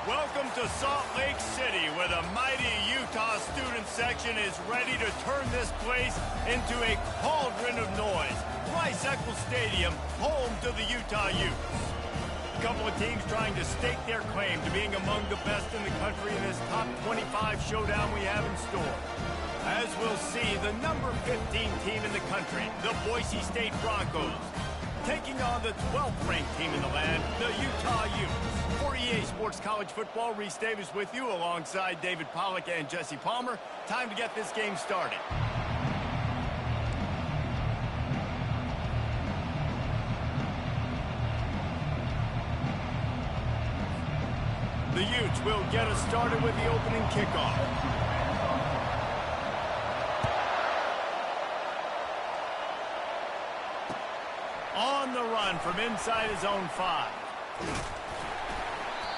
Welcome to Salt Lake City, where the mighty Utah student section is ready to turn this place into a cauldron of noise. Rice-Eccles Stadium, home to the Utah Utes. A couple of teams trying to stake their claim to being among the best in the country in this top 25 showdown we have in store. As we'll see, the number 15 team in the country, the Boise State Broncos, taking on the 12th ranked team in the land, the Utah Utes. For EA Sports College Football, Reese Davis with you alongside David Pollack and Jesse Palmer. Time to get this game started. The Utes will get us started with the opening kickoff. On the run from inside his own 5.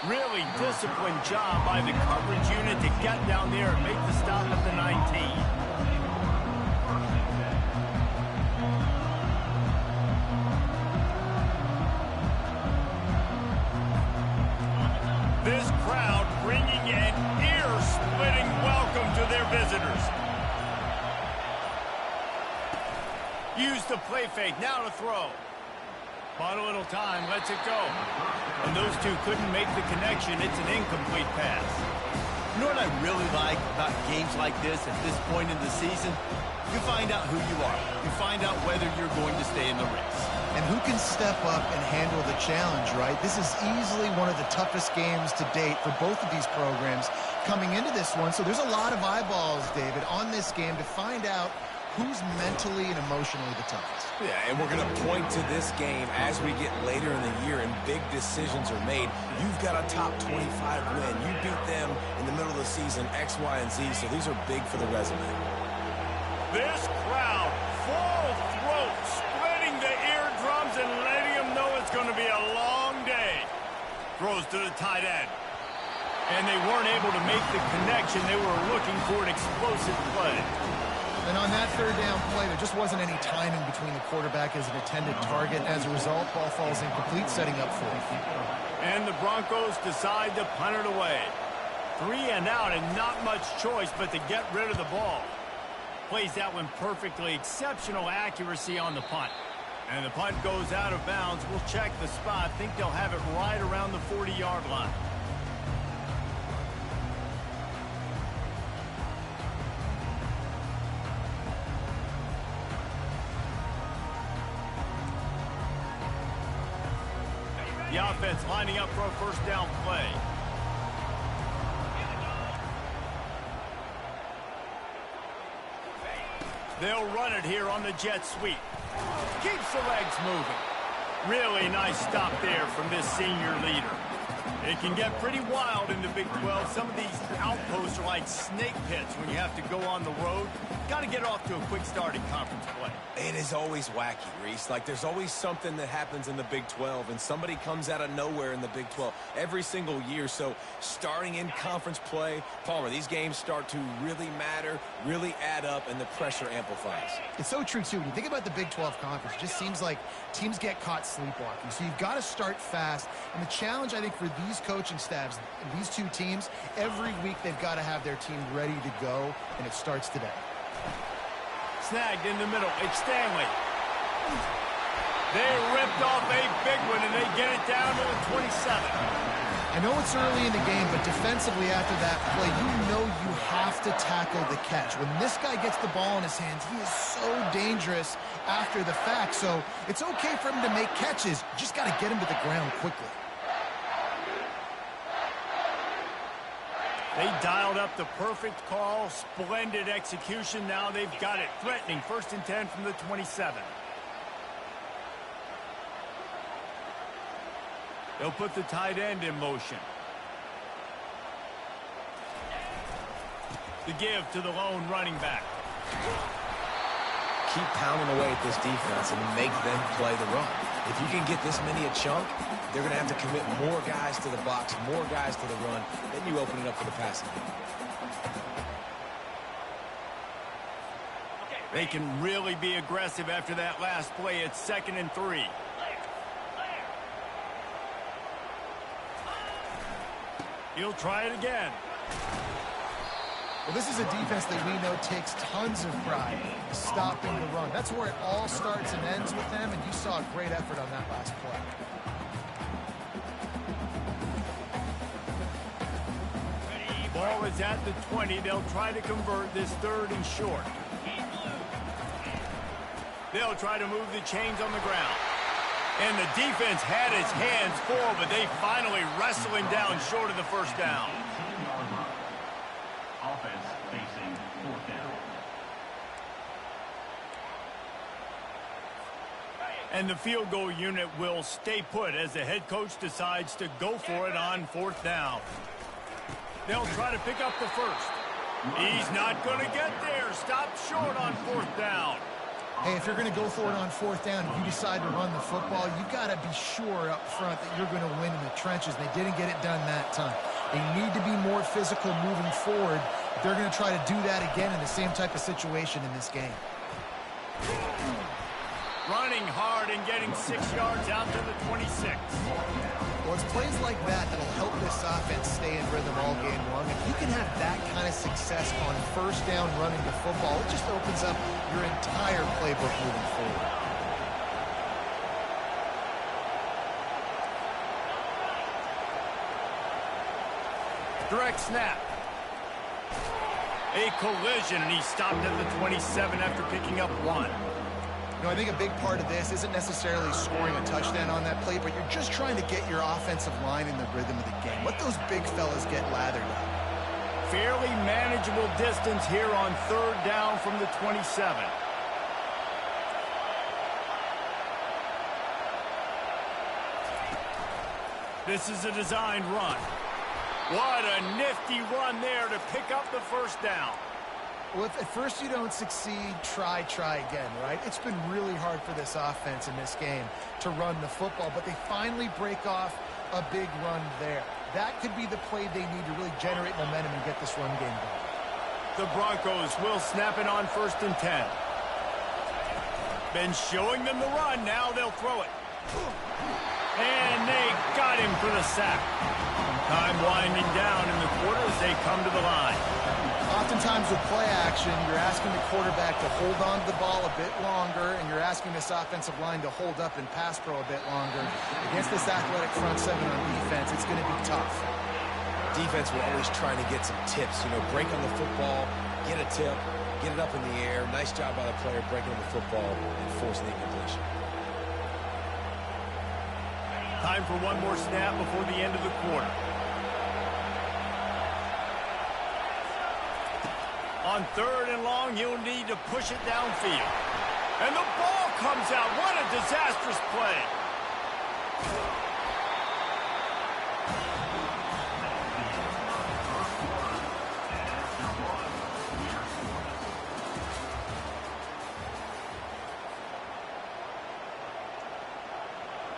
Really disciplined job by the coverage unit to get down there and make the stop at the 19. This crowd bringing an ear-splitting welcome to their visitors. Use the play fake, now to throw. Bought a little time, lets it go. And those two couldn't make the connection. It's an incomplete pass. You know what I really like about games like this at this point in the season? You find out who you are. You find out whether you're going to stay in the race. And who can step up and handle the challenge, right? This is easily one of the toughest games to date for both of these programs coming into this one. So there's a lot of eyeballs, David, on this game to find out who's mentally and emotionally the toughest. Yeah, and we're going to point to this game as we get later in the year and big decisions are made. You've got a top 25 win. You beat them in the middle of the season, X, Y, and Z, so these are big for the resume. This crowd, full throat, splitting the eardrums and letting them know it's going to be a long day. Throws to the tight end. And they weren't able to make the connection. They were looking for an explosive play. And on that third down play, there just wasn't any timing between the quarterback as an intended target. As a result, ball falls incomplete, setting up fourth. And the Broncos decide to punt it away. 3 and out and not much choice but to get rid of the ball. Plays that one perfectly. Exceptional accuracy on the punt. And the punt goes out of bounds. We'll check the spot. Think they'll have it right around the 40-yard line. The offense lining up for a first down play. They'll run it here on the jet sweep. Keeps the legs moving. Really nice stop there from this senior leader. It can get pretty wild in the Big 12. Some of these outposts are like snake pits when you have to go on the road. Got to get off to a quick start in conference play. It is always wacky, Reese. Like, there's always something that happens in the Big 12, and somebody comes out of nowhere in the Big 12 every single year. So, starting in conference play, Palmer, these games start to really matter, really add up, and the pressure amplifies. It's so true, too. When you think about the Big 12 Conference, it just seems like teams get caught sleepwalking. So you've got to start fast. And the challenge, I think, for these coaching staffs, these two teams, every week they've got to have their team ready to go, and it starts today. Snagged in the middle. It's Stanley. They ripped off a big one, and they get it down to the 27. I know it's early in the game, but defensively after that play, you know you have to tackle the catch. When this guy gets the ball in his hands, he is so dangerous after the fact. So it's okay for him to make catches. You just got to get him to the ground quickly. They dialed up the perfect call, splendid execution. Now they've got it threatening. 1st and 10 from the 27. They'll put the tight end in motion. The give to the lone running back. Keep pounding away at this defense and make them play the run. If you can get this many a chunk, they're going to have to commit more guys to the box, more guys to the run. Then you open it up for the passing game. They can really be aggressive after that last play. It's 2nd and 3. He'll try it again. Well, this is a defense that we know takes tons of pride stopping the run. That's where it all starts and ends with them, and you saw a great effort on that last play. Ball is at the 20. They'll try to convert this 3rd and short. They'll try to move the chains on the ground. And the defense had his hands full, but they finally wrestle him down short of the first down. Offense facing 4th down. And the field goal unit will stay put as the head coach decides to go for it on 4th down. They'll try to pick up the first. He's not going to get there. Stop short on 4th down. Hey, if you're going to go for it on 4th down, if you decide to run the football, you've got to be sure up front that you're going to win in the trenches. They didn't get it done that time. They need to be more physical moving forward. They're going to try to do that again in the same type of situation in this game. Running hard and getting 6 yards out to the 26. Well, it's plays like that that'll help this offense stay in rhythm all game long. If you can have that kind of success on 1st down running the football, it just opens up your entire playbook moving forward. Direct snap. A collision, and he stopped at the 27 after picking up 1. You know, I think a big part of this isn't necessarily scoring a touchdown on that play, but you're just trying to get your offensive line in the rhythm of the game. Let those big fellas get lathered up. Fairly manageable distance here on 3rd down from the 27. This is a designed run. What a nifty run there to pick up the 1st down. Well, if at first you don't succeed, try again, right? It's been really hard for this offense in this game to run the football, but they finally break off a big run there. That could be the play they need to really generate momentum and get this run game going. The Broncos will snap it on 1st and 10. Been showing them the run. Now they'll throw it. And they got him for the sack. Time winding down in the quarter as they come to the line. Oftentimes with play action, you're asking the quarterback to hold on to the ball a bit longer, and you're asking this offensive line to hold up and pass pro a bit longer. Against this athletic front 7 on defense, it's going to be tough. Defense will always try to get some tips. You know, break on the football, get a tip, get it up in the air. Nice job by the player breaking on the football and forcing the incompletion. Time for one more snap before the end of the quarter. On 3rd and long, you'll need to push it downfield. And the ball comes out. What a disastrous play.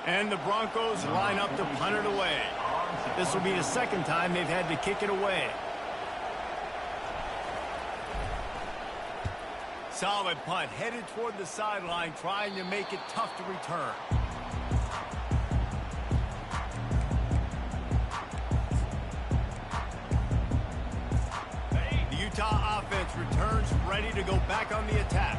And the Broncos line up to punt it away. This will be the 2nd time they've had to kick it away. Solid punt, headed toward the sideline, trying to make it tough to return. The Utah offense returns ready to go back on the attack.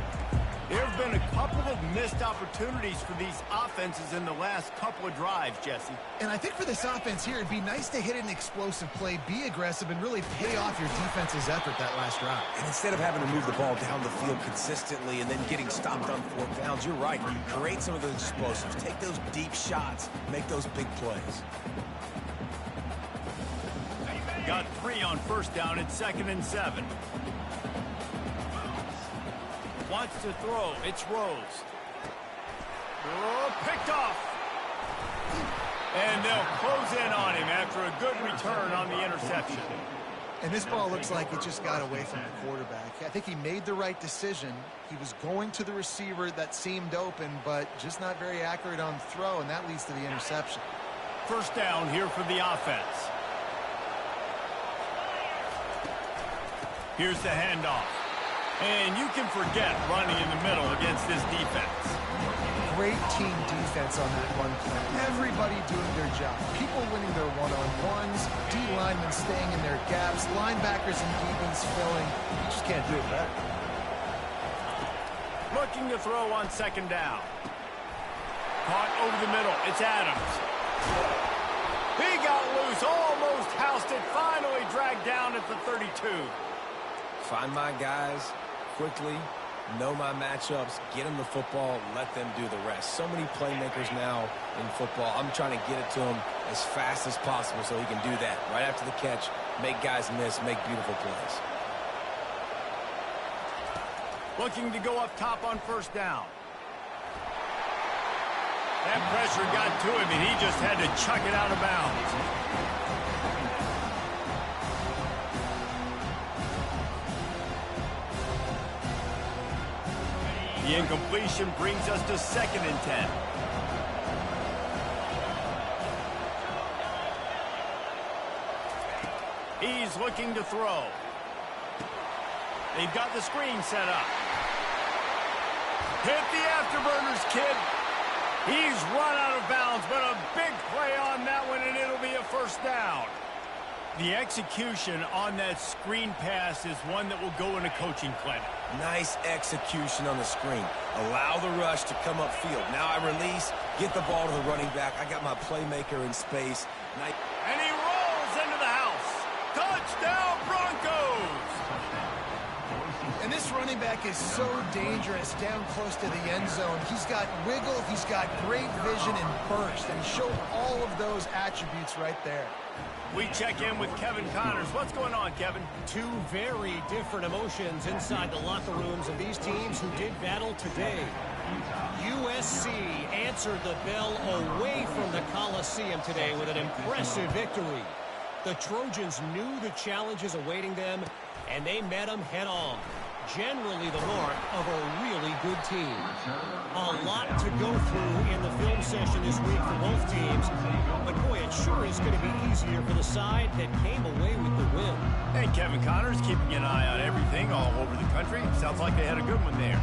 There have been a couple of missed opportunities for these offenses in the last couple of drives, Jesse. And I think for this offense here, it'd be nice to hit an explosive play, be aggressive, and really pay off your defense's effort that last drive. And instead of having to move the ball down the field consistently and then getting stopped on 4th downs, you're right. Create some of those explosives. Take those deep shots. Make those big plays. Got 3 on 1st down. It's 2nd and 7. Wants to throw. It's Rose. Oh, picked off. And they'll close in on him after a good return on the interception. And this ball looks like it just got away from the quarterback. I think he made the right decision. He was going to the receiver that seemed open, but just not very accurate on the throw, and that leads to the interception. 1st down here for the offense. Here's the handoff. And you can forget running in the middle against this defense. Great team defense on that run play. Everybody doing their job. People winning their one-on-ones, D linemen staying in their gaps, linebackers and DBs filling. You just can't do it better. Looking to throw on second down. Caught over the middle. It's Adams. He got loose, almost housed it, finally dragged down at the 32. Find my guys quickly, know my matchups, get them the football, let them do the rest. So many playmakers now in football. I'm trying to get it to him as fast as possible so he can do that. Right after the catch, make guys miss, make beautiful plays. Looking to go up top on first down. That pressure got to him, and he just had to chuck it out of bounds. The incompletion brings us to 2nd and 10. He's looking to throw. They've got the screen set up. Hit the afterburners, kid. He's run out of bounds, but a big play on that one, and it'll be a first down. The execution on that screen pass is one that will go in a coaching clinic. Nice execution on the screen. Allow the rush to come upfield. Now I release, get the ball to the running back. I got my playmaker in space. And he rolls into the house. Touchdown, Broncos! And this running back is so dangerous down close to the end zone. He's got wiggle, he's got great vision and burst, and he showed all of those attributes right there. We check in with Kevin Connors. What's going on, Kevin? Two very different emotions inside the locker rooms of these teams who did battle today. USC answered the bell away from the Coliseum today with an impressive victory. The Trojans knew the challenges awaiting them, and they met them head-on. Generally the mark of a really good team. A lot to go through in the film session this week for both teams, but boy, it sure is going to be easier for the side that came away with the win. And Kevin Connors keeping an eye on everything all over the country. Sounds like they had a good one there.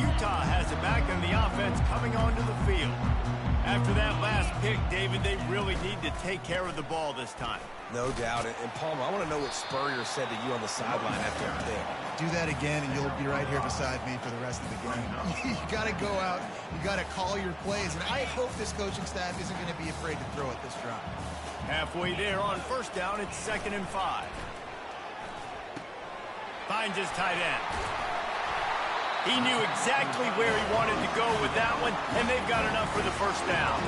Utah has it back, and the offense coming onto the field. After that last pick, David, they really need to take care of the ball this time. No doubt. And Palmer, I want to know what Spurrier said to you on the sideline after a pick. Do that again, and you'll be right here beside me for the rest of the game. You got to go out, you got to call your plays, and I hope this coaching staff isn't going to be afraid to throw at this drop. Halfway there on first down, it's 2nd and 5. Finds his tight end. He knew exactly where he wanted to go with that one, and they've got enough for the first down.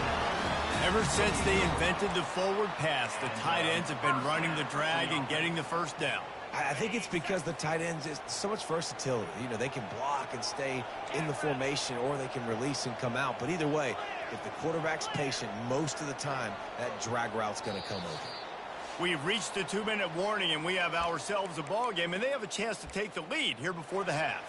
Ever since they invented the forward pass, the tight ends have been running the drag and getting the first down. I think it's because the tight ends is so much versatility. You know, they can block and stay in the formation, or they can release and come out. But either way, if the quarterback's patient most of the time, that drag route's going to come over. We've reached the 2-minute warning, and we have ourselves a ball game, and they have a chance to take the lead here before the half.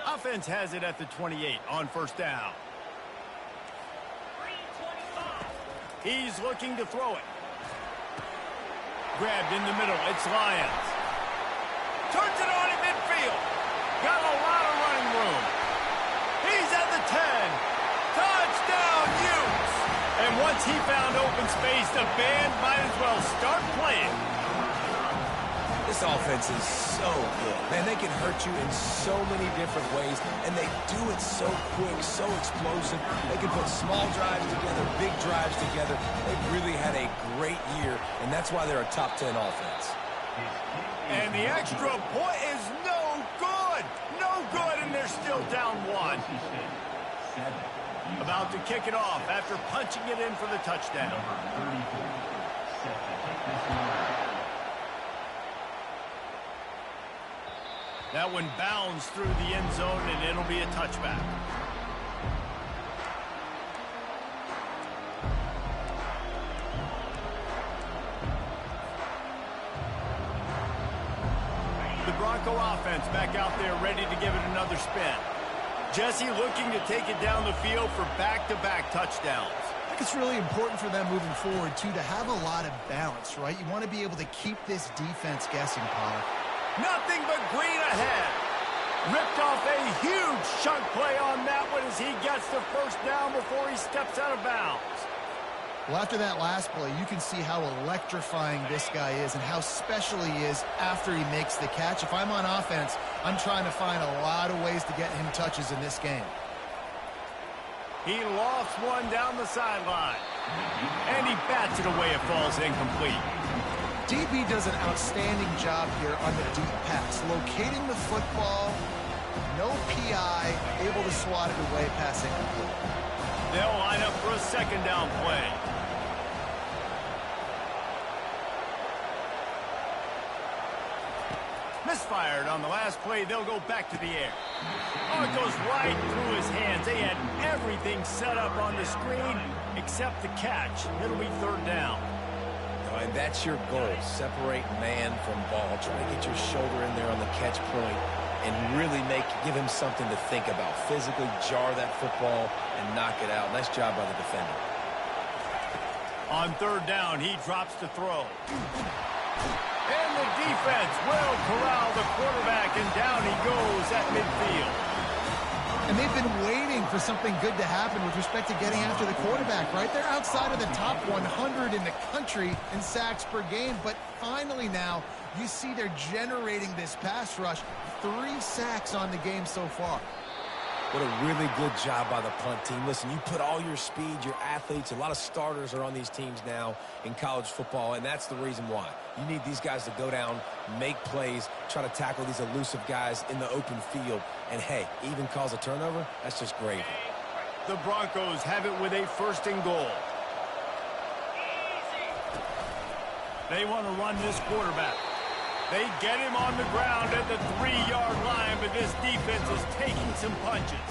Offense has it at the 28 on first down. He's looking to throw it. Grabbed in the middle. It's Lyons. Turns it on in midfield. Got a lot of running room. He's at the 10. Touchdown, Utes. And once he found open space, the band might as well start playing. This offense is so good. Man, they can hurt you in so many different ways, and they do it so quick, so explosive. They can put small drives together, big drives together. They've really had a great year, and that's why they're a top 10 offense. And the extra point is no good. No good, and they're still down 1. About to kick it off after punching it in for the touchdown. That one bounds through the end zone, and it'll be a touchback. The Bronco offense back out there ready to give it another spin. Jesse looking to take it down the field for back-to-back touchdowns. I think it's really important for them moving forward, too, to have a lot of balance, right? You want to be able to keep this defense guessing, Pollard. Nothing but green ahead. Ripped off a huge chunk play on that one as he gets the first down before he steps out of bounds. Well, after that last play, you can see how electrifying this guy is and how special he is after he makes the catch. If I'm on offense, I'm trying to find a lot of ways to get him touches in this game. He lofts one down the sideline. And he bats it away. It falls incomplete. DB does an outstanding job here on the deep pass, locating the football, no PI, able to swat it away, pass incomplete. They'll line up for a second down play. Misfired on the last play. They'll go back to the air. Oh, it goes right through his hands. They had everything set up on the screen except the catch. It'll be third down. And that's your goal. Separate man from ball. Try to get your shoulder in there on the catch point and really give him something to think about. Physically jar that football and knock it out. Nice job by the defender. On third down, he drops to throw. And the defense will corral the quarterback, and down he goes at midfield. And they've been waiting for something good to happen with respect to getting after the quarterback, right? They're outside of the top 100 in the country in sacks per game, but finally now you see they're generating this pass rush. 3 sacks on the game so far. What a really good job by the punt team. Listen, you put all your speed, your athletes, a lot of starters are on these teams now in college football, and that's the reason why. You need these guys to go down, make plays, try to tackle these elusive guys in the open field, and hey, even cause a turnover, that's just gravy. The Broncos have it with a first and goal. They want to run this quarterback. They get him on the ground at the 3-yard line, but this defense is taking some punches.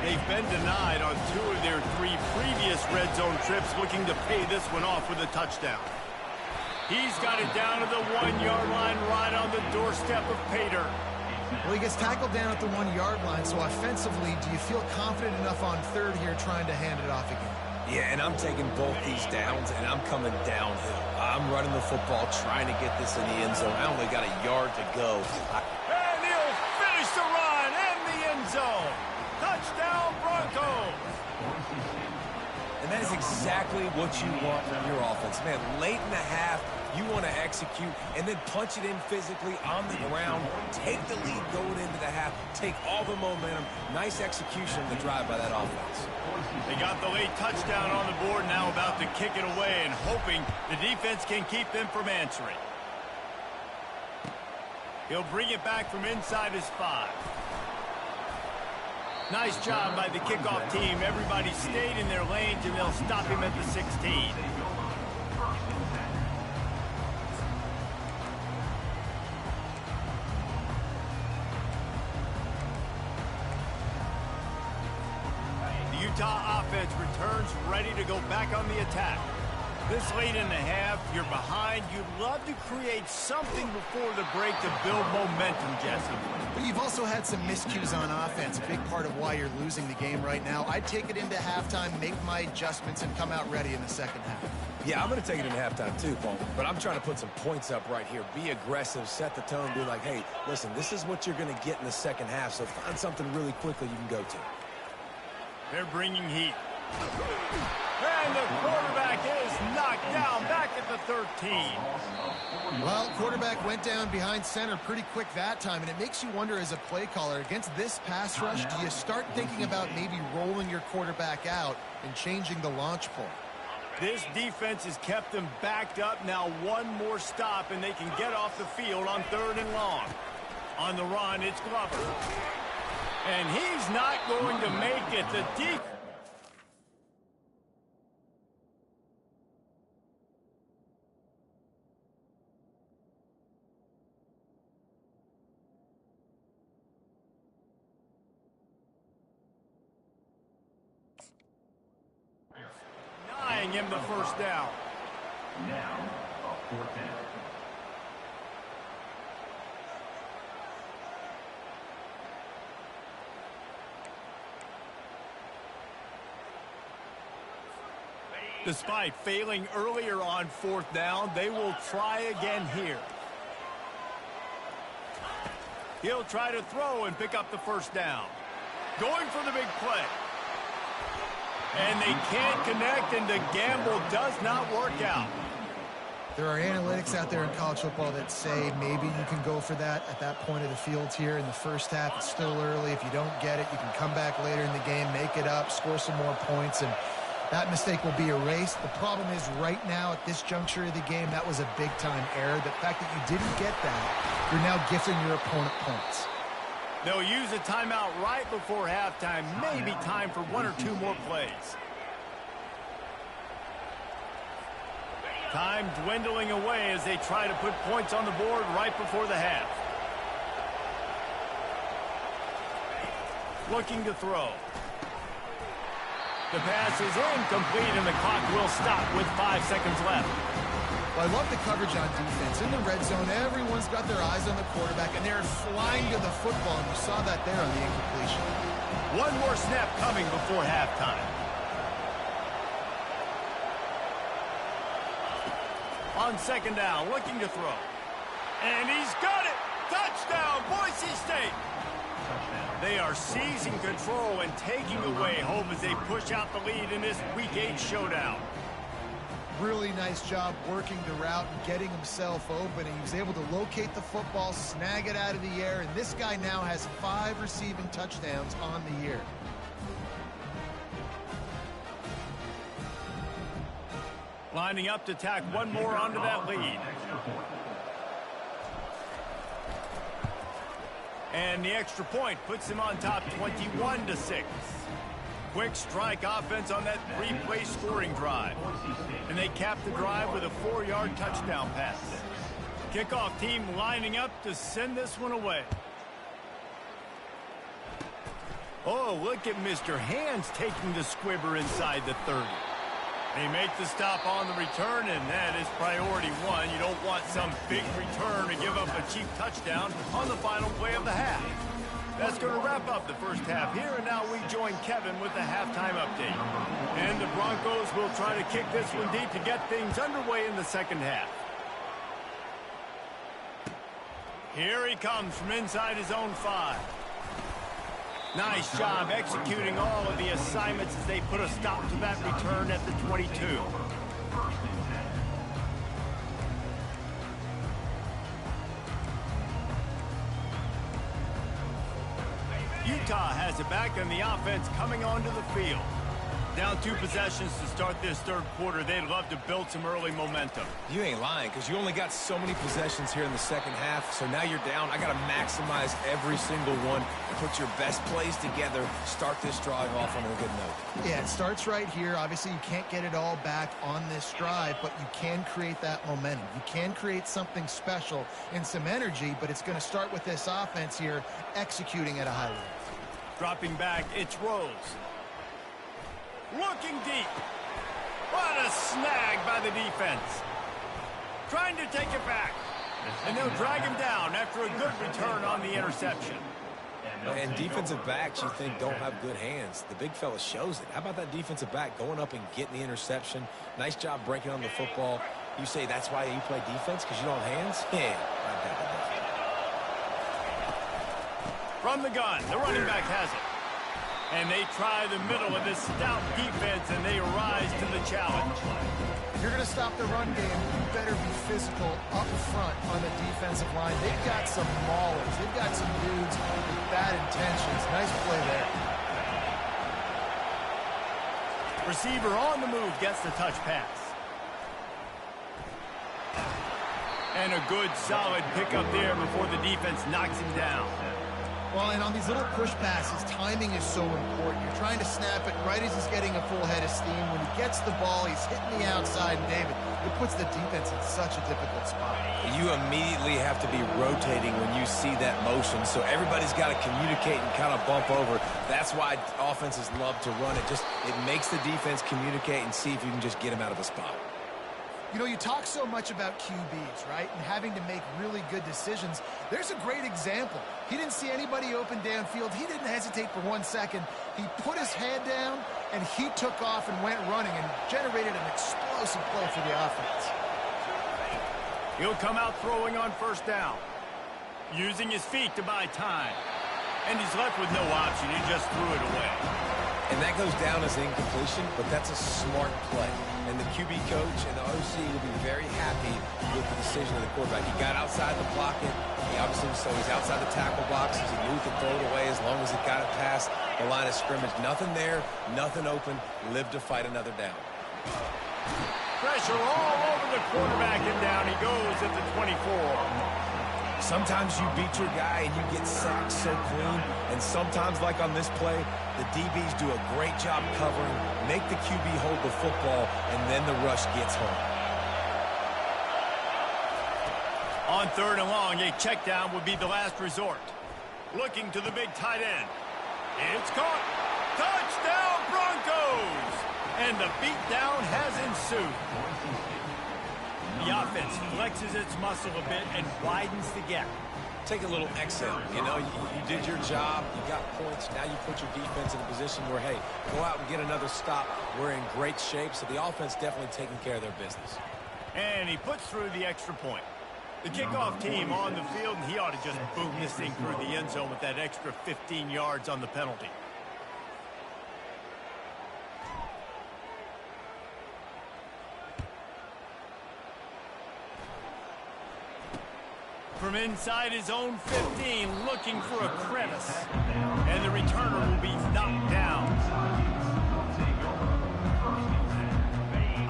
They've been denied on 2 of their 3 previous red zone trips, looking to pay this one off with a touchdown. He's got it down to the 1-yard line, right on the doorstep of Pater. Well, he gets tackled down at the 1-yard line, so offensively, do you feel confident enough on third here trying to hand it off again? Yeah, and I'm taking both these downs, and I'm coming downhill. I'm running the football, trying to get this in the end zone. I only got a yard to go. And he'll finish the run in the end zone. Touchdown, Broncos. And that is exactly what you want from your offense. Man, late in the half, you want to execute and then punch it in physically on the ground. Take the lead going into the half. Take all the momentum. Nice execution of the drive by that offense. They got the late touchdown on the board, now about to kick it away and hoping the defense can keep them from answering. He'll bring it back from inside his 5. Nice job by the kickoff team. Everybody stayed in their lanes, and they'll stop him at the 16. The Utah offense returns ready to go back on the attack. This late in the half, you're behind. You'd love to create something before the break to build momentum, Jesse. But you've also had some miscues on offense, a big part of why you're losing the game right now. I'd take it into halftime, make my adjustments, and come out ready in the second half. Yeah, I'm going to take it into halftime too, Paul. But I'm trying to put some points up right here. Be aggressive, set the tone, be like, hey, listen, this is what you're going to get in the second half, so find something really quickly you can go to. They're bringing heat. And the quarterback is knocked down back at the 13. Well, quarterback went down behind center pretty quick that time, and it makes you wonder as a play caller, against this pass rush, do you start thinking about maybe rolling your quarterback out and changing the launch point? This defense has kept them backed up. Now one more stop, and they can get off the field on 3rd and long. On the run, it's Glover. And he's not going to make it. The deep. Denying him the first down. Now, a 4th down. Despite failing earlier on 4th down, they will try again here. He'll try to throw and pick up the 1st down. Going for the big play. And they can't connect, and the gamble does not work out. There are analytics out there in college football that say maybe you can go for that at that point of the field here in the first half. It's still early. If you don't get it, you can come back later in the game, make it up, score some more points, and that mistake will be erased. The problem is right now at this juncture of the game, that was a big-time error. The fact that you didn't get that, you're now gifting your opponent points. They'll use a timeout right before halftime, maybe time for 1 or 2 more plays. Time dwindling away as they try to put points on the board right before the half. Looking to throw. The pass is incomplete, and the clock will stop with 5 seconds left. Well, I love the coverage on defense. In the red zone, everyone's got their eyes on the quarterback, and they're flying to the football, and you saw that there on the incompletion. One more snap coming before halftime. On 2nd down, looking to throw. And he's got it! Touchdown, Boise State! They are seizing control and taking away hope as they push out the lead in this Week 8 showdown. Really nice job working the route and getting himself open. And he was able to locate the football, snag it out of the air, and this guy now has 5 receiving touchdowns on the year. Lining up to tack one more onto that lead. And the extra point puts him on top 21-6. Quick strike offense on that 3-play scoring drive. And they cap the drive with a 4-yard touchdown pass. Kickoff team lining up to send this one away. Oh, look at Mr. Hands taking the squibber inside the 30. They make the stop on the return, and that is priority 1. You don't want some big return to give up a cheap touchdown on the final play of the half. That's going to wrap up the first half here, and now we join Kevin with the halftime update. And the Broncos will try to kick this one deep to get things underway in the second half. Here he comes from inside his own 5. Nice job executing all of the assignments as they put a stop to that return at the 22. Utah has it back, and the offense coming onto the field. Down 2 possessions to start this 3rd quarter. They'd love to build some early momentum. You ain't lying, because you only got so many possessions here in the second half, so now you're down. I got to maximize every single one, put your best plays together, start this drive off on a good note. Yeah, it starts right here. Obviously, you can't get it all back on this drive, but you can create that momentum. You can create something special and some energy, but it's going to start with this offense here executing at a high level. Dropping back, it's Rose. Looking deep. What a snag by the defense. Trying to take it back. And they'll drag him down after a good return on the interception. And defensive backs you think don't have good hands. The big fella shows it. How about that defensive back going up and getting the interception? Nice job breaking on the football. You say that's why you play defense, because you don't have hands? Yeah. From the gun, the running back has it. And they try the middle of this stout defense, and they rise to the challenge. If you're going to stop the run game, you better be physical up front on the defensive line. They've got some maulers. They've got some dudes with bad intentions. Nice play there. Receiver on the move gets the touch pass. And a good, solid pickup there before the defense knocks him down. Well, and on these little push passes, timing is so important. You're trying to snap it right as he's getting a full head of steam. When he gets the ball, he's hitting the outside, and David, it puts the defense in such a difficult spot. You immediately have to be rotating when you see that motion, so everybody's got to communicate and kind of bump over. That's why offenses love to run it. It makes the defense communicate and see if you can just get him out of the spot. You know, you talk so much about QBs, right, and having to make really good decisions. There's a great example. He didn't see anybody open downfield. He didn't hesitate for 1 second. He put his head down, and he took off and went running and generated an explosive play for the offense. He'll come out throwing on first down, using his feet to buy time. And he's left with no option. He just threw it away. And that goes down as incompletion, but that's a smart play. And the QB coach and the OC will be very happy with the decision of the quarterback. He got outside the pocket. He obviously, so he's outside the tackle boxes. He knew he could throw it away as long as he got it past the line of scrimmage. Nothing there, nothing open. Lived to fight another down. Pressure all over the quarterback, and down he goes at the 24. Sometimes you beat your guy and you get sacked so clean, and sometimes, like on this play, the DBs do a great job covering, make the QB hold the football, and then the rush gets home. On 3rd and long, a check down would be the last resort. Looking to the big tight end. It's caught. Touchdown, Broncos! And the beatdown has ensued. The offense flexes its muscle a bit and widens the gap. Take a little exhale. You know, you did your job. You got points. Now you put your defense in a position where, hey, go out and get another stop. We're in great shape, so the offense definitely taking care of their business. And he puts through the extra point. The kickoff team on the field, and he ought to just boom this thing through the end zone with that extra 15 yards on the penalty. From inside his own 15, looking for a crevice. And the returner will be knocked down.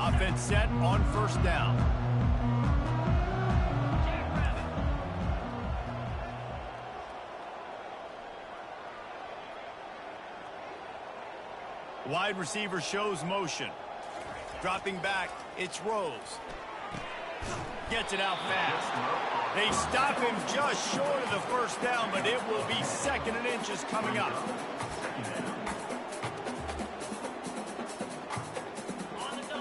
Offense set on first down. Wide receiver shows motion. Dropping back, it's Rose. Gets it out fast. They stop him just short of the first down, but it will be 2nd and inches coming up.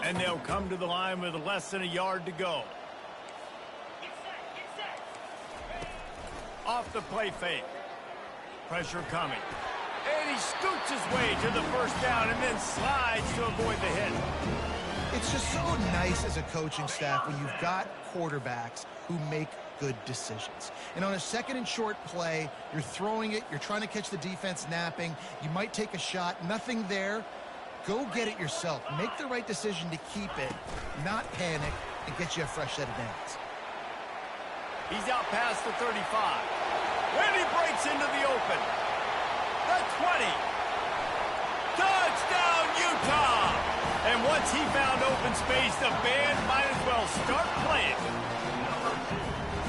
And they'll come to the line with less than a yard to go. Off the play fake. Pressure coming. And he scoots his way to the first down and then slides to avoid the hit. It's just so nice as a coaching staff when you've got quarterbacks who make good decisions. And on a 2nd and short play, you're throwing it, you're trying to catch the defense napping, you might take a shot, nothing there. Go get it yourself. Make the right decision to keep it, not panic, and get you a fresh set of downs. He's out past the 35. When he breaks into the open. The 20. Touchdown, Utah! And once he found open space, the band might as well start playing.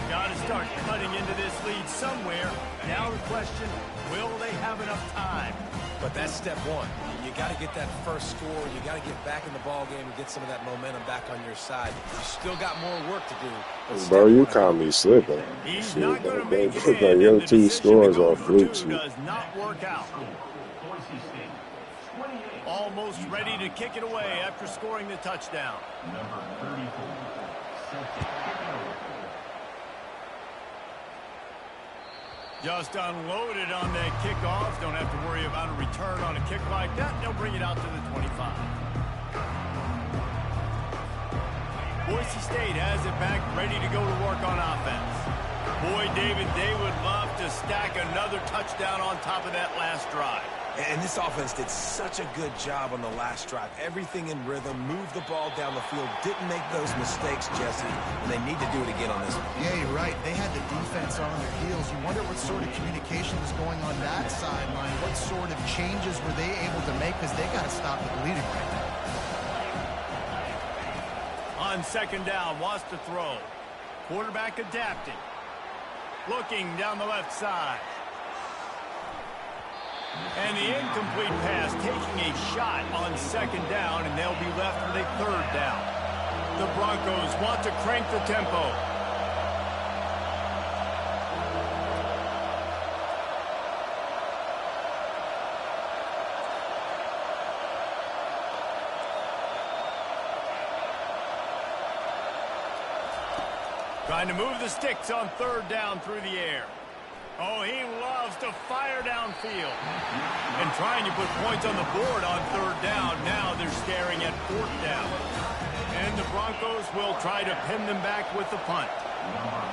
Got to start cutting into this lead somewhere. Now the question, will they have enough time? But that's step one. You got to get that first score. You got to get back in the ball game and get some of that momentum back on your side. You still got more work to do. Bro, you caught me slipping. He's Shit, not going to make it. like your 2 scores are flukes. Does not work out. Almost ready to kick it away after scoring the touchdown. Number 34, set to kick it over. Just unloaded on that kickoff. Don't have to worry about a return on a kick like that. They'll bring it out to the 25. Boise State has it back, ready to go to work on offense. Boy, David, they would love to stack another touchdown on top of that last drive. And this offense did such a good job on the last drive. Everything in rhythm, moved the ball down the field, didn't make those mistakes, Jesse, and they need to do it again on this one. Yeah, you're right. They had the defense on their heels. You wonder what sort of communication was going on that sideline. What sort of changes were they able to make, because they got to stop the bleeding right now. On 2nd down, wants to throw. Quarterback adapting. Looking down the left side. And the incomplete pass taking a shot on 2nd down, and they'll be left with a 3rd down. The Broncos want to crank the tempo. Trying to move the sticks on third down through the air. Oh, he loves to fire downfield. And trying to put points on the board on third down. Now they're staring at fourth down. And the Broncos will try to pin them back with the punt.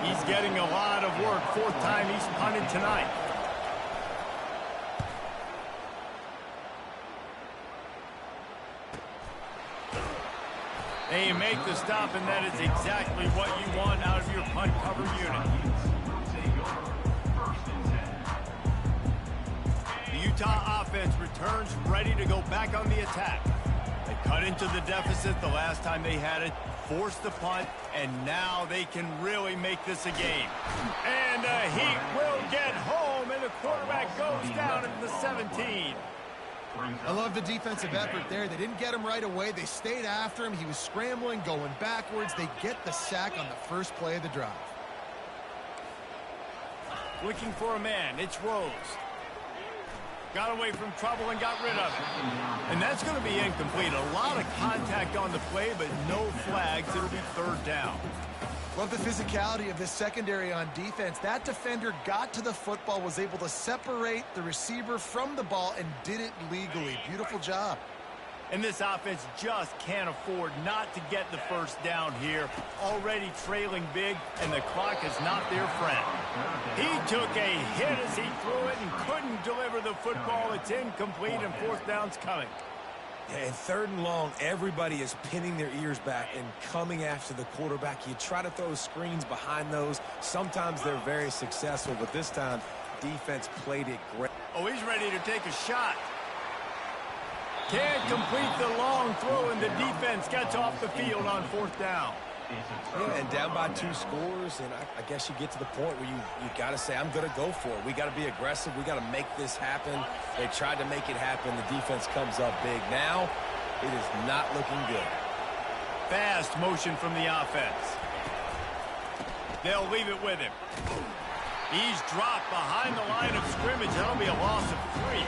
He's getting a lot of work. Fourth time he's punted tonight. They make the stop, and that is exactly what you want out of your punt cover unit. The Utah offense returns ready to go back on the attack. They cut into the deficit the last time they had it, forced the punt, and now they can really make this a game. And the Heat will get home, and the quarterback goes down at the 17. I love the defensive effort there. They didn't get him right away. They stayed after him. He was scrambling, going backwards. They get the sack on the first play of the drive. Looking for a man. It's Rose. Got away from trouble and got rid of it. And that's going to be incomplete. A lot of contact on the play, but no flags. It'll be third down. Love the physicality of this secondary on defense. That defender got to the football, was able to separate the receiver from the ball, and did it legally. Beautiful job. And this offense just can't afford not to get the first down here. Already trailing big, and the clock is not their friend. He took a hit as he threw it and couldn't deliver the football. It's incomplete, and fourth down's coming. Yeah, and third and long, everybody is pinning their ears back and coming after the quarterback. You try to throw screens behind those. Sometimes they're very successful, but this time, defense played it great. Oh, he's ready to take a shot. Can't complete the long throw, and the defense gets off the field on fourth down. Yeah, and down by 2 scores, and I guess you get to the point where you got to say, I'm going to go for it. We got to be aggressive. We got to make this happen. They tried to make it happen. The defense comes up big. Now, it is not looking good. Fast motion from the offense. They'll leave it with him. He's dropped behind the line of scrimmage. That'll be a loss of 3.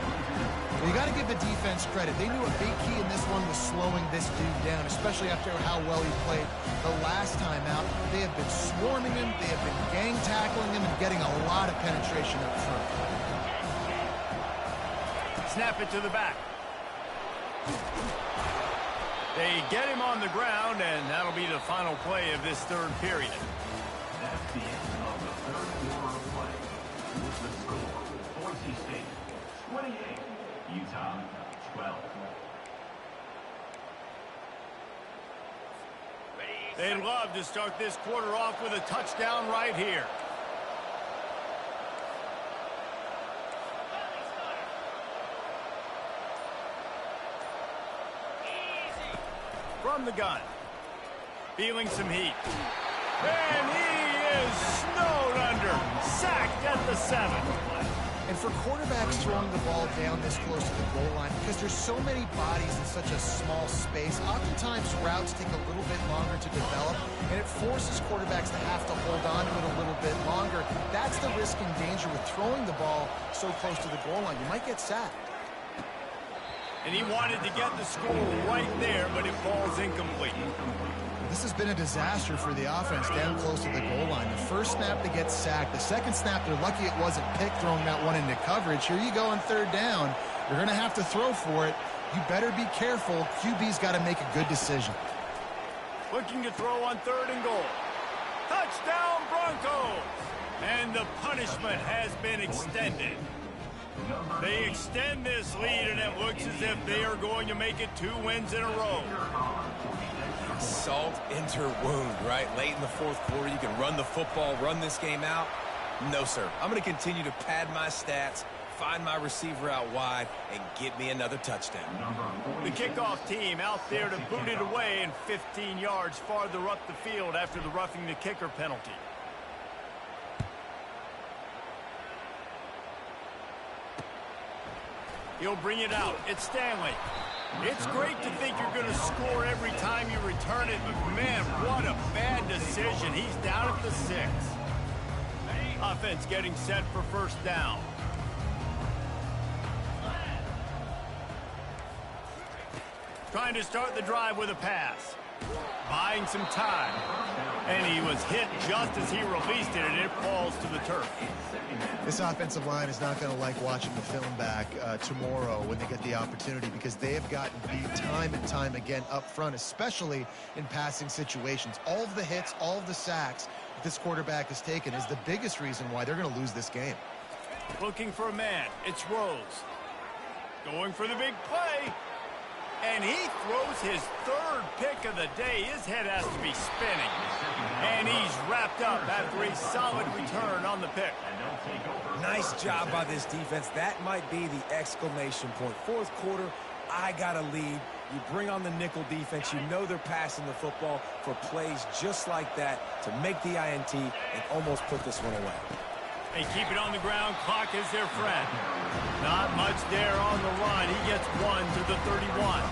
Well, you got to give the defense credit. They knew a big key in this one was slowing this dude down, especially after how well he played the last time out. They have been swarming him. They have been gang tackling him and getting a lot of penetration up front. Snap it to the back. They get him on the ground, and that'll be the final play of this third period. That's the end of the third quarter of play. With the score, Boise State 28, Utah 12. They'd love to start this quarter off with a touchdown right here. From the gun. Feeling some heat. And he is snowed under. Sacked at the 7. And for quarterbacks throwing the ball down this close to the goal line, because there's so many bodies in such a small space, oftentimes routes take a little bit longer to develop, and it forces quarterbacks to have to hold on to it a little bit longer. That's the risk and danger with throwing the ball so close to the goal line. You might get sacked. And he wanted to get the score right there, but it falls incomplete. This has been a disaster for the offense down close to the goal line. The first snap, they get sacked. The second snap, they're lucky it wasn't picked, throwing that one into coverage. Here you go on third down. You're going to have to throw for it. You better be careful. QB's got to make a good decision. Looking to throw on third and goal. Touchdown, Broncos! And the punishment has been extended. They extend this lead, and it looks as if they are going to make it 2 wins in a row. Salt into wound, right? Late in the fourth quarter, you can run the football, run this game out. No, sir. I'm going to continue to pad my stats, find my receiver out wide, and get me another touchdown. The kickoff team out there to boot it away and 15 yards farther up the field after the roughing the kicker penalty. He'll bring it out. It's Stanley. It's great to think you're going to score every time you return it, but man, what a bad decision. He's down at the 6. Offense getting set for first down. Trying to start the drive with a pass. Buying some time. And he was hit just as he released it, and it falls to the turf. This offensive line is not going to like watching the film back tomorrow when they get the opportunity, because they have gotten beat time and time again up front, especially in passing situations. All of the hits, all of the sacks that this quarterback has taken is the biggest reason why they're going to lose this game. Looking for a man. It's Rose. Going for the big play. And he throws his third pick of the day. His head has to be spinning. And he's wrapped up after a solid return on the pick. Nice job by this defense. That might be the exclamation point. Fourth quarter, I got a lead. You bring on the nickel defense. You know they're passing the football for plays just like that to make the INT and almost put this one away. They keep it on the ground. Clock is their friend. Not much there on the run. He gets one to the 31.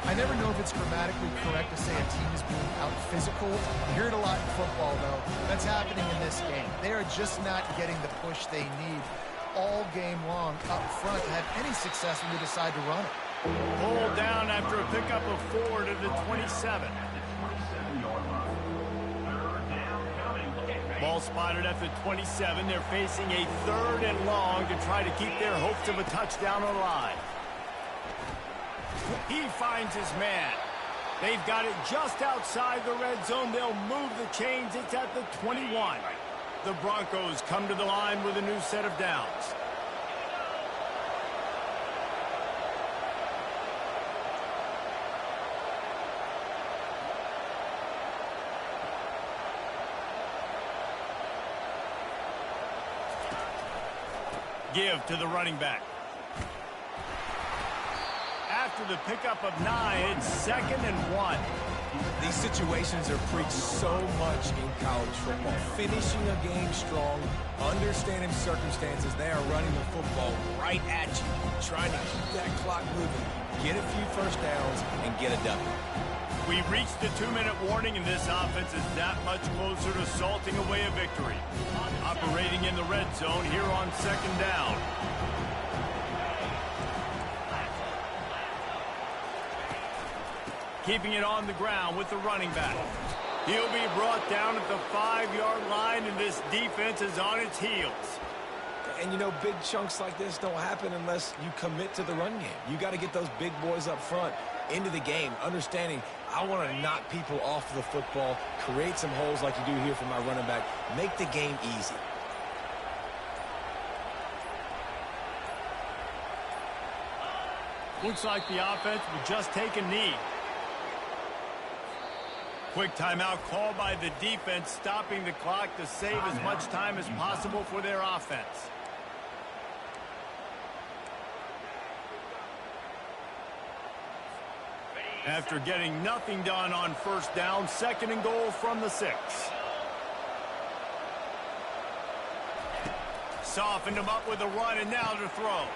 I never know if it's grammatically correct to say a team is being out-physical. You hear it a lot in football, though. That's happening in this game. They are just not getting the push they need all game long up front to have any success when they decide to run it. Pulled down after a pickup of 4 to the 27. Ball spotted at the 27. They're facing a 3rd and long to try to keep their hopes of a touchdown alive. He finds his man. They've got it just outside the red zone. They'll move the chains. It's at the 21. The Broncos come to the line with a new set of downs. Give to the running back. After the pickup of 9, it's 2nd and 1. These situations are preached so much in college football. Finishing a game strong, understanding circumstances. They are running the football right at you, trying to keep that clock moving, get a few first downs, and get a W. We reached the 2-minute warning, and this offense is that much closer to salting away a victory. Operating in the red zone here on 2nd down. Keeping it on the ground with the running back. He'll be brought down at the 5-yard line, and this defense is on its heels. And, you know, big chunks like this don't happen unless you commit to the run game. You got to get those big boys up front into the game, understanding I want to knock people off the football, create some holes like you do here for my running back, make the game easy. Looks like the offense will just take a knee. Quick timeout call by the defense, stopping the clock to save as much time as possible for their offense. After getting nothing done on 1st down, 2nd and goal from the 6. Softened him up with a run, and now to throw.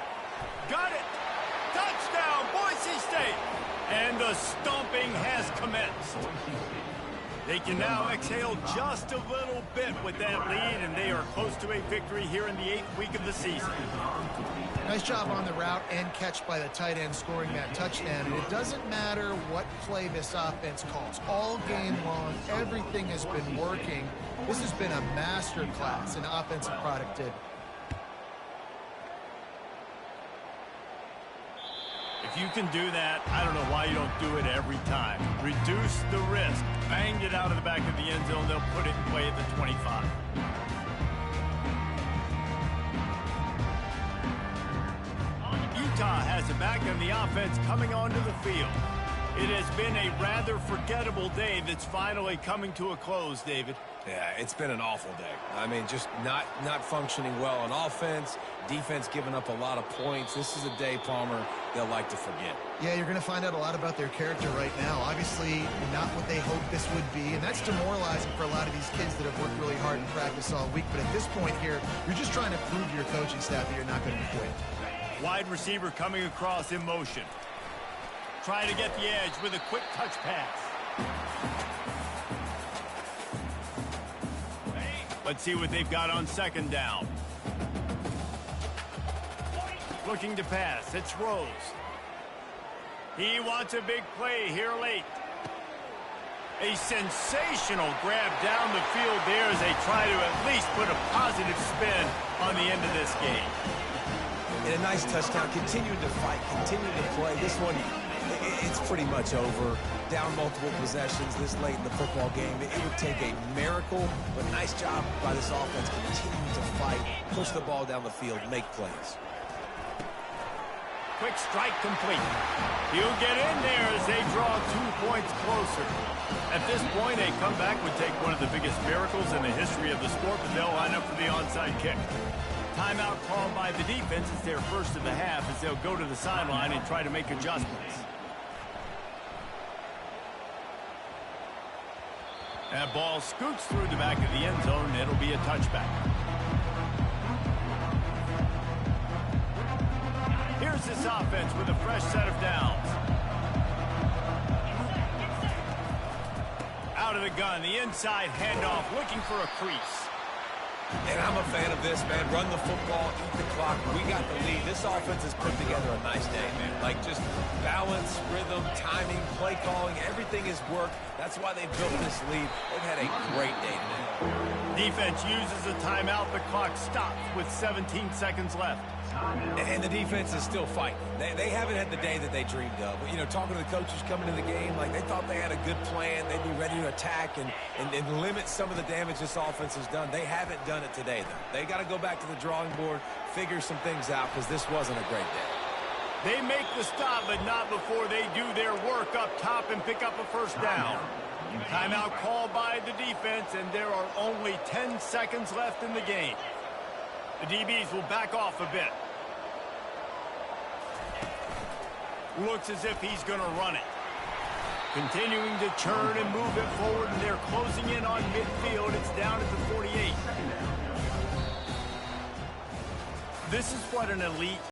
Got it! Touchdown, Boise State! And the stomping has commenced. They can now exhale just a little bit with that lead, and they are close to a victory here in the 8th week of the season. Nice job on the route and catch by the tight end scoring that touchdown. And it doesn't matter what play this offense calls. All game long, everything has been working. This has been a master class in offensive productivity. If you can do that, I don't know why you don't do it every time. Reduce the risk. Banged it out of the back of the end zone. They'll put it in play at the 25. Utah has it back on the offense coming onto the field. It has been a rather forgettable day that's finally coming to a close, David. Yeah, it's been an awful day. I mean, just not functioning well on offense, defense giving up a lot of points. This is a day, Palmer, they'll like to forget. Yeah, you're going to find out a lot about their character right now. Obviously, not what they hoped this would be, and that's demoralizing for a lot of these kids that have worked really hard in practice all week. But at this point here, you're just trying to prove to your coaching staff that you're not going to quit. Wide receiver coming across in motion. Trying to get the edge with a quick touch pass. Let's see what they've got on 2nd down. Looking to pass. It's Rose. He wants a big play here late. A sensational grab down the field there as they try to at least put a positive spin on the end of this game. And a nice touchdown, continuing to fight, continuing to play. This one, it's pretty much over. Down multiple possessions this late in the football game. It would take a miracle, but nice job by this offense continuing to fight, push the ball down the field, make plays. Quick strike complete. He'll get in there as they draw 2 points closer. At this point, a comeback would take one of the biggest miracles in the history of the sport, but they'll line up for the onside kick. Timeout called by the defense. It's their first of the half as they'll go to the sideline and try to make adjustments. That ball scoots through the back of the end zone, and it'll be a touchback. Here's this offense with a fresh set of downs. Out of the gun, the inside handoff, looking for a crease. And I'm a fan of this, man. Run the football, eat the clock. We got the lead. This offense has put together a nice day, man. Like just balance, rhythm, timing, play calling, everything has worked. That's why they built this lead. They've had a great day today. Defense uses a timeout. The clock stops with 17 seconds left. And the defense is still fighting. They haven't had the day that they dreamed of. But, you know, talking to the coaches coming to the game, like they thought they had a good plan. They'd be ready to attack and limit some of the damage this offense has done. They haven't done it today, though. They got to go back to the drawing board, figure some things out, because this wasn't a great day. They make the stop, but not before they do their work up top and pick up a first down. Timeout called by the defense, and there are only 10 seconds left in the game. The DBs will back off a bit. Looks as if he's going to run it. Continuing to churn and move it forward, and they're closing in on midfield. It's down at the 48. This is what an elite